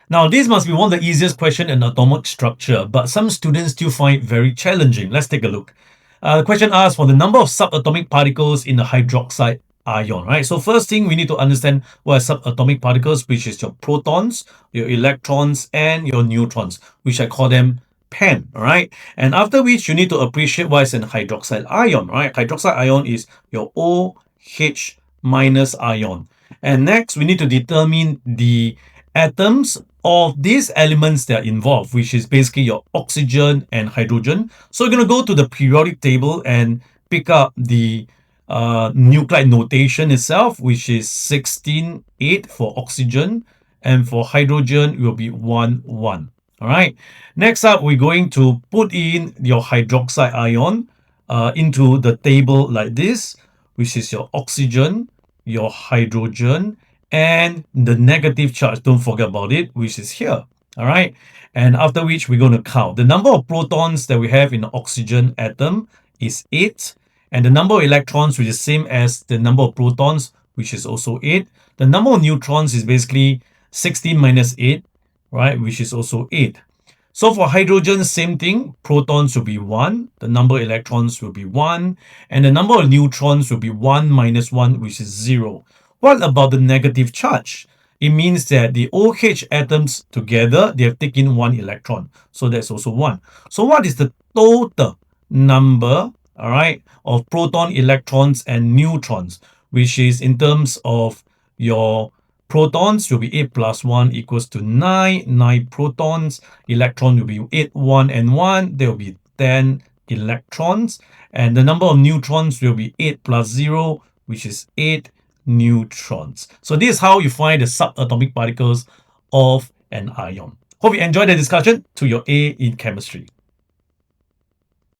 Now, this must be one of the easiest questions in atomic structure, but some students still find it very challenging. Let's take a look. The question asks for the number of subatomic particles in the hydroxide ion, right? So first thing, we need to understand what are subatomic particles, which is your protons, your electrons, and your neutrons, which I call them pen, all right? And after which, you need to appreciate what is an hydroxide ion, right? Hydroxide ion is your OH minus ion. And next, we need to determine the atoms of these elements that are involved, which is basically your oxygen and hydrogen. So we're going to go to the periodic table and pick up the nuclide notation itself, which is 16,8 for oxygen, and for hydrogen it will be 1,1. All right. Next up, we're going to put in your hydroxide ion into the table like this, which is your oxygen, your hydrogen, and the negative charge. Don't forget about it, which is here. All right. And after which, we're going to count. The number of protons that we have in the oxygen atom is 8. And the number of electrons, which is same as the number of protons, which is also 8. The number of neutrons is basically 16 minus 8, right, which is also 8. So for hydrogen, same thing. Protons will be 1. The number of electrons will be 1. And the number of neutrons will be 1 minus 1, which is 0. What about the negative charge? It means that the OH atoms together, they have taken 1 electron. So that's also 1. So what is the total number, all right, of proton, electrons, and neutrons, which is in terms of your protons will be 8 plus 1 equals to 9. 9 protons. Electron will be 8, 1, and 1. There will be 10 electrons. And the number of neutrons will be 8 plus 0, which is 8 neutrons. So this is how you find the subatomic particles of an ion. Hope you enjoyed the discussion. To your A in chemistry.